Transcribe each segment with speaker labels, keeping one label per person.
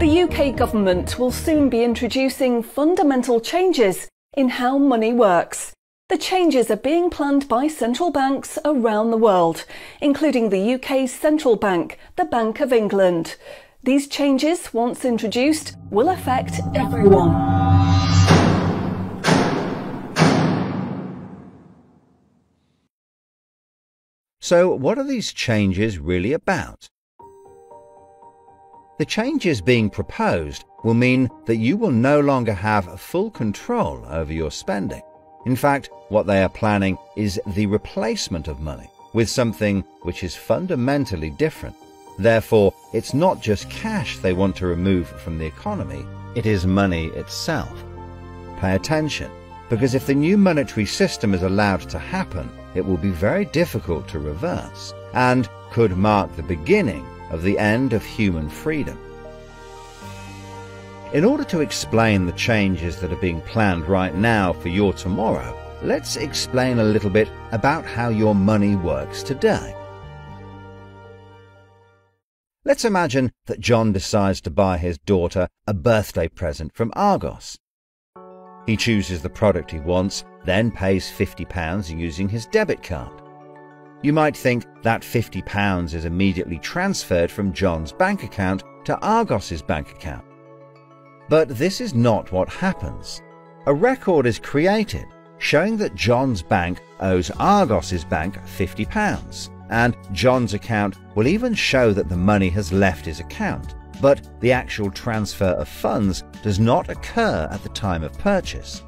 Speaker 1: The UK government will soon be introducing fundamental changes in how money works. The changes are being planned by central banks around the world, including the UK's central bank, the Bank of England. These changes, once introduced, will affect everyone.
Speaker 2: So, what are these changes really about? The changes being proposed will mean that you will no longer have full control over your spending. In fact, what they are planning is the replacement of money with something which is fundamentally different. Therefore, it's not just cash they want to remove from the economy, it is money itself. Pay attention, because if the new monetary system is allowed to happen, it will be very difficult to reverse and could mark the beginning of the end of human freedom. In order to explain the changes that are being planned right now for your tomorrow, let's explain a little bit about how your money works today. Let's imagine that John decides to buy his daughter a birthday present from Argos. He chooses the product he wants, then pays £50 using his debit card. You might think that £50 is immediately transferred from John's bank account to Argos's bank account. But this is not what happens. A record is created showing that John's bank owes Argos's bank £50, and John's account will even show that the money has left his account, but the actual transfer of funds does not occur at the time of purchase.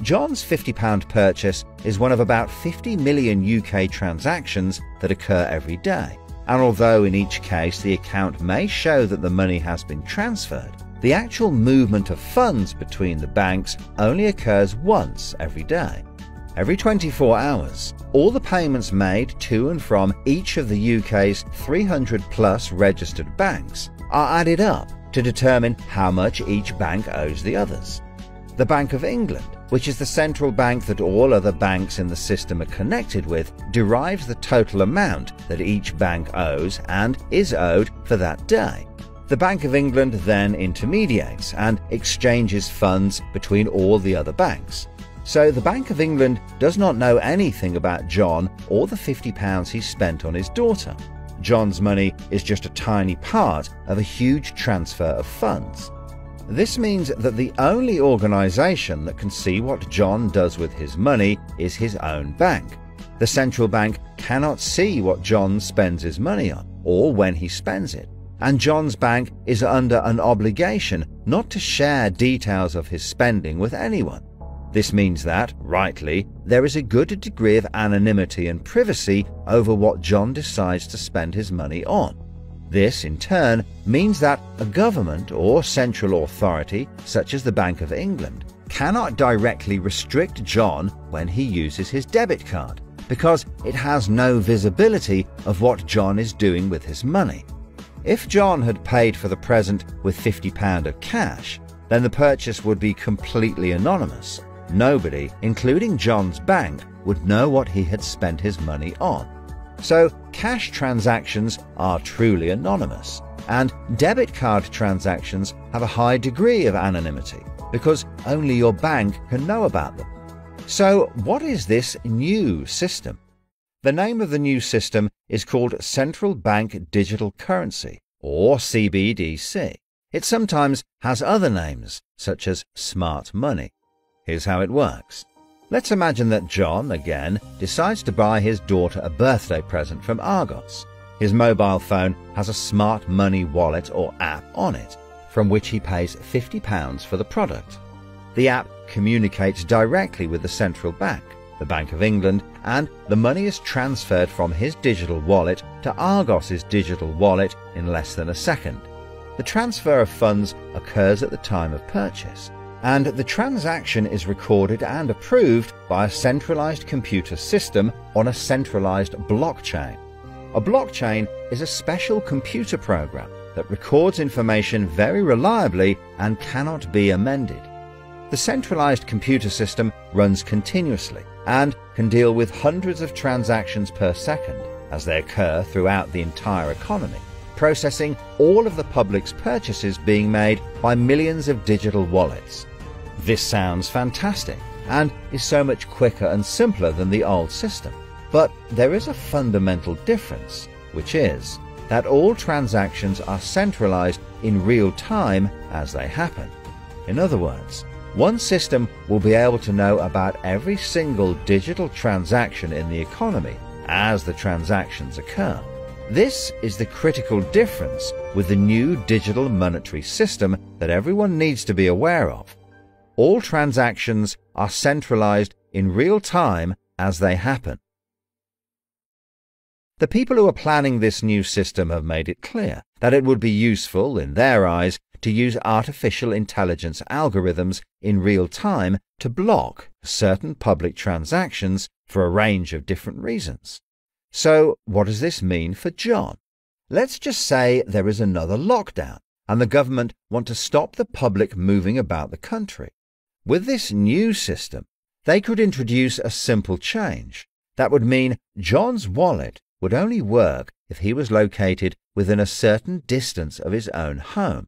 Speaker 2: John's £50 purchase is one of about 50 million UK transactions that occur every day, and although in each case the account may show that the money has been transferred, the actual movement of funds between the banks only occurs once every day. Every 24 hours, all the payments made to and from each of the UK's 300 plus registered banks are added up to determine how much each bank owes the others. The Bank of England, which is the central bank that all other banks in the system are connected with, derives the total amount that each bank owes and is owed for that day. The Bank of England then intermediates and exchanges funds between all the other banks. So the Bank of England does not know anything about John or the £50 he spent on his daughter. John's money is just a tiny part of a huge transfer of funds. This means that the only organisation that can see what John does with his money is his own bank. The central bank cannot see what John spends his money on or when he spends it, and John's bank is under an obligation not to share details of his spending with anyone. This means that, rightly, there is a good degree of anonymity and privacy over what John decides to spend his money on. This, in turn, means that a government or central authority, such as the Bank of England, cannot directly restrict John when he uses his debit card, because it has no visibility of what John is doing with his money. If John had paid for the present with £50 of cash, then the purchase would be completely anonymous. Nobody, including John's bank, would know what he had spent his money on. So, cash transactions are truly anonymous, and debit card transactions have a high degree of anonymity, because only your bank can know about them. So, what is this new system? The name of the new system is called Central Bank Digital Currency, or CBDC. It sometimes has other names, such as smart money. Here's how it works. Let's imagine that John, again, decides to buy his daughter a birthday present from Argos. His mobile phone has a smart money wallet or app on it, from which he pays £50 for the product. The app communicates directly with the central bank, the Bank of England, and the money is transferred from his digital wallet to Argos's digital wallet in less than a second. The transfer of funds occurs at the time of purchase, and the transaction is recorded and approved by a centralized computer system on a centralized blockchain. A blockchain is a special computer program that records information very reliably and cannot be amended. The centralized computer system runs continuously and can deal with hundreds of transactions per second as they occur throughout the entire economy. processing all of the public's purchases being made by millions of digital wallets. This sounds fantastic and is so much quicker and simpler than the old system. But there is a fundamental difference, which is that all transactions are centralized in real time as they happen. In other words, one system will be able to know about every single digital transaction in the economy as the transactions occur. This is the critical difference with the new digital monetary system that everyone needs to be aware of. All transactions are centralized in real time as they happen. The people who are planning this new system have made it clear that it would be useful, in their eyes, to use artificial intelligence algorithms in real time to block certain public transactions for a range of different reasons. So, what does this mean for John? Let's just say there is another lockdown and the government want to stop the public moving about the country. With this new system, they could introduce a simple change. That would mean John's wallet would only work if he was located within a certain distance of his own home.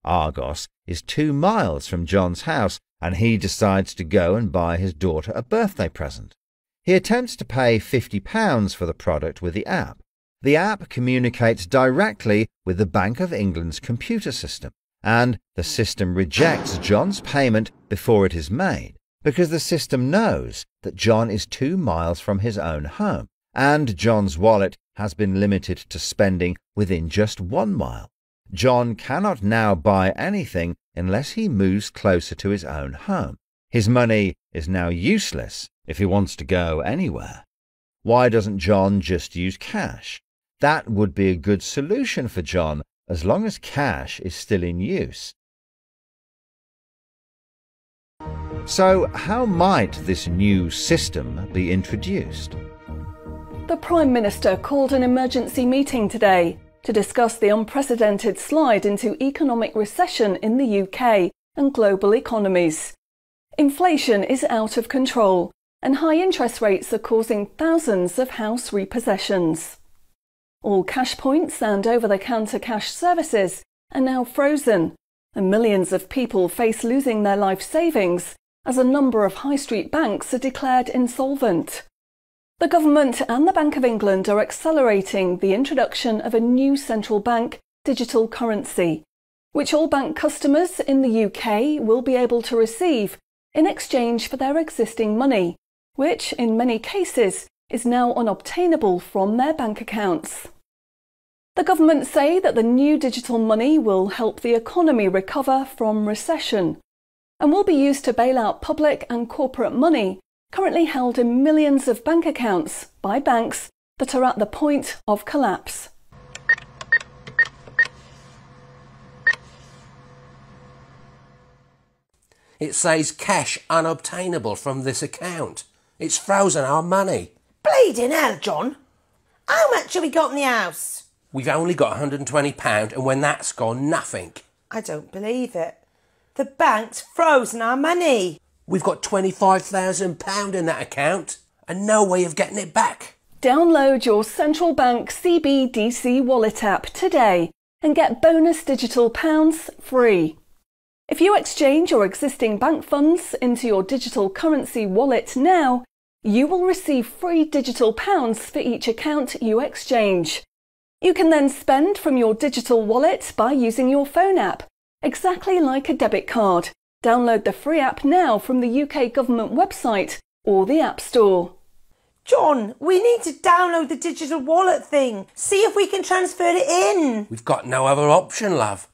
Speaker 2: Argos is 2 miles from John's house, and he decides to go and buy his daughter a birthday present. He attempts to pay £50 for the product with the app. The app communicates directly with the Bank of England's computer system, and the system rejects John's payment before it is made, because the system knows that John is 2 miles from his own home, and John's wallet has been limited to spending within just 1 mile. John cannot now buy anything unless he moves closer to his own home. His money is now useless if he wants to go anywhere. Why doesn't John just use cash? That would be a good solution for John as long as cash is still in use. So, how might this new system be introduced?
Speaker 1: The Prime Minister called an emergency meeting today to discuss the unprecedented slide into economic recession in the UK and global economies. Inflation is out of control, and high interest rates are causing thousands of house repossessions. All cash points and over-the-counter cash services are now frozen, and millions of people face losing their life savings as a number of high street banks are declared insolvent. The government and the Bank of England are accelerating the introduction of a new central bank digital currency, which all bank customers in the UK will be able to receive in exchange for their existing money, which in many cases is now unobtainable from their bank accounts. The government say that the new digital money will help the economy recover from recession and will be used to bail out public and corporate money currently held in millions of bank accounts by banks that are at the point of collapse.
Speaker 3: It says cash unobtainable from this account. It's frozen our money.
Speaker 4: Bleeding hell, John. How much have we got in the house?
Speaker 3: We've only got £120, and when that's gone, nothing.
Speaker 4: I don't believe it. The bank's frozen our money.
Speaker 3: We've got £25,000 in that account, and no way of getting it back.
Speaker 1: Download your central bank CBDC wallet app today and get bonus digital pounds free. If you exchange your existing bank funds into your digital currency wallet now, you will receive free digital pounds for each account you exchange. You can then spend from your digital wallet by using your phone app, exactly like a debit card. Download the free app now from the UK government website or the App Store.
Speaker 4: John, we need to download the digital wallet thing. See if we can transfer it in.
Speaker 3: We've got no other option, love.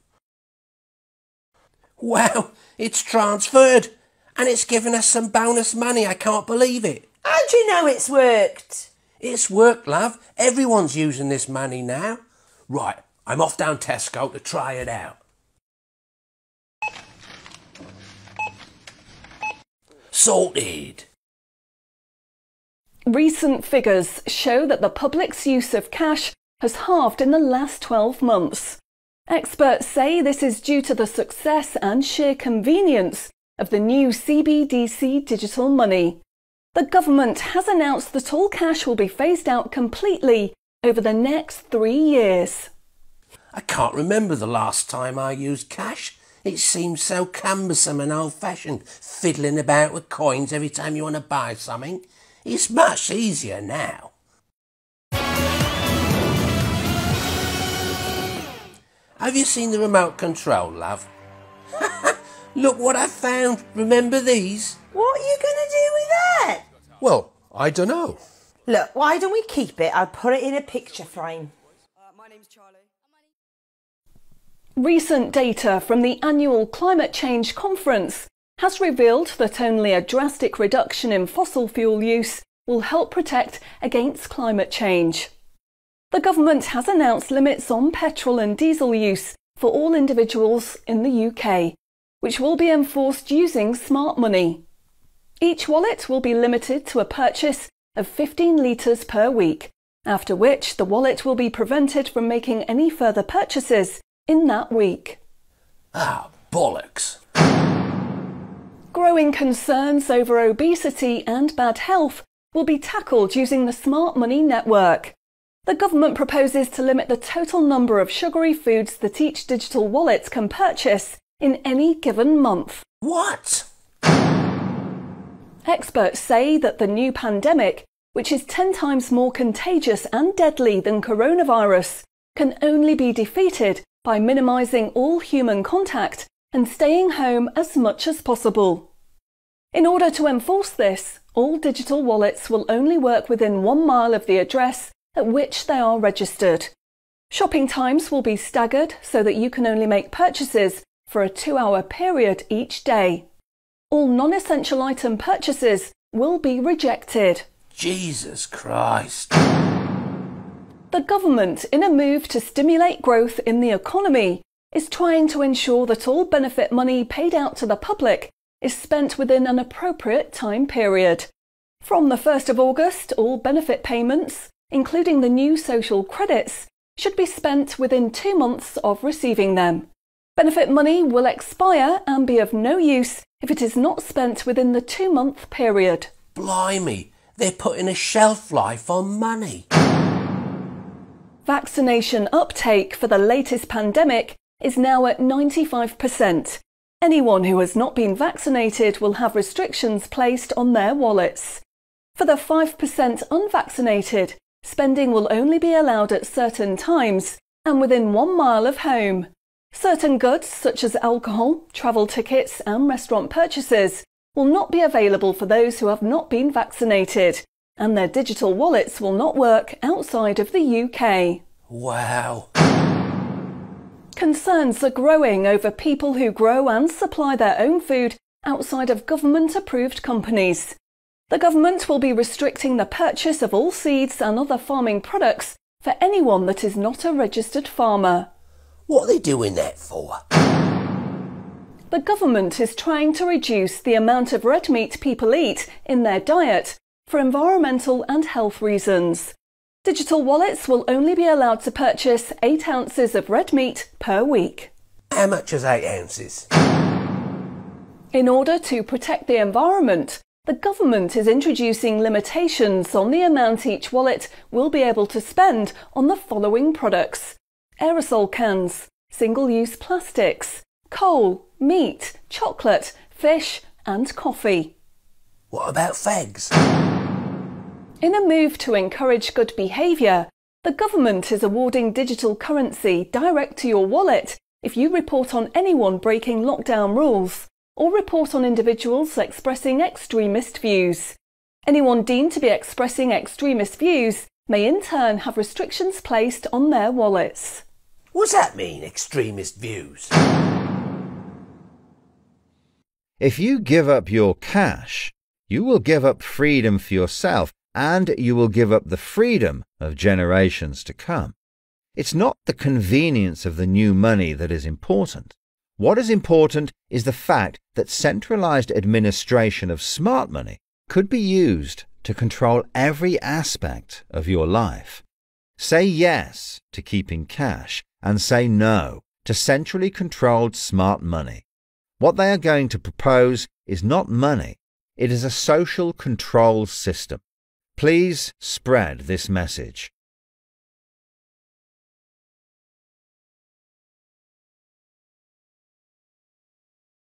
Speaker 3: Wow, it's transferred, and it's given us some bonus money. I can't believe it.
Speaker 4: How do you know it's worked?
Speaker 3: It's worked, love. Everyone's using this money now. Right, I'm off down Tesco to try it out. Sorted.
Speaker 1: Recent figures show that the public's use of cash has halved in the last 12 months. Experts say this is due to the success and sheer convenience of the new CBDC digital money. The government has announced that all cash will be phased out completely over the next 3 years.
Speaker 3: I can't remember the last time I used cash. It seems so cumbersome and old-fashioned, fiddling about with coins every time you want to buy something. It's much easier now. Have you seen the remote control, love? Look what I found. Remember these?
Speaker 4: What are you going to do with that?
Speaker 3: Well, I don't know.
Speaker 4: Look, why don't we keep it? I'll put it in a picture frame.
Speaker 5: My name's Charlie.
Speaker 1: Recent data from the annual Climate Change Conference has revealed that only a drastic reduction in fossil fuel use will help protect against climate change. The government has announced limits on petrol and diesel use for all individuals in the UK, which will be enforced using smart money. Each wallet will be limited to a purchase of 15 litres per week, after which the wallet will be prevented from making any further purchases in that week.
Speaker 3: Ah, bollocks.
Speaker 1: Growing concerns over obesity and bad health will be tackled using the Smart Money network. The government proposes to limit the total number of sugary foods that each digital wallet can purchase in any given month.
Speaker 3: What?
Speaker 1: Experts say that the new pandemic, which is 10 times more contagious and deadly than coronavirus, can only be defeated by minimising all human contact and staying home as much as possible. In order to enforce this, all digital wallets will only work within 1 mile of the address at which they are registered. Shopping times will be staggered so that you can only make purchases for a 2-hour period each day. All non-essential item purchases will be rejected.
Speaker 3: Jesus Christ.
Speaker 1: The government, in a move to stimulate growth in the economy, is trying to ensure that all benefit money paid out to the public is spent within an appropriate time period. From the 1st of August, all benefit payments, including the new social credits, should be spent within 2 months of receiving them. Benefit money will expire and be of no use if it is not spent within the 2-month period.
Speaker 3: Blimey, they're putting a shelf life on money.
Speaker 1: Vaccination uptake for the latest pandemic is now at 95%. Anyone who has not been vaccinated will have restrictions placed on their wallets. For the 5% unvaccinated, spending will only be allowed at certain times and within 1 mile of home. Certain goods, such as alcohol, travel tickets and restaurant purchases, will not be available for those who have not been vaccinated, and their digital wallets will not work outside of the UK.
Speaker 3: Wow.
Speaker 1: Concerns are growing over people who grow and supply their own food outside of government-approved companies. The government will be restricting the purchase of all seeds and other farming products for anyone that is not a registered farmer.
Speaker 3: What are they doing that for?
Speaker 1: The government is trying to reduce the amount of red meat people eat in their diet for environmental and health reasons. Digital wallets will only be allowed to purchase 8 ounces of red meat per week.
Speaker 3: How much is 8 ounces?
Speaker 1: In order to protect the environment, the government is introducing limitations on the amount each wallet will be able to spend on the following products: aerosol cans, single-use plastics, coal, meat, chocolate, fish and coffee.
Speaker 3: What about fags?
Speaker 1: In a move to encourage good behaviour, the government is awarding digital currency direct to your wallet if you report on anyone breaking lockdown rules or report on individuals expressing extremist views. Anyone deemed to be expressing extremist views may in turn have restrictions placed on their wallets.
Speaker 3: What's that mean, extremist views?
Speaker 2: If you give up your cash, you will give up freedom for yourself, and you will give up the freedom of generations to come. It's not the convenience of the new money that is important. What is important is the fact that centralized administration of smart money could be used to control every aspect of your life. Say yes to keeping cash and say no to centrally controlled smart money. What they are going to propose is not money, it is a social control system. Please spread this message.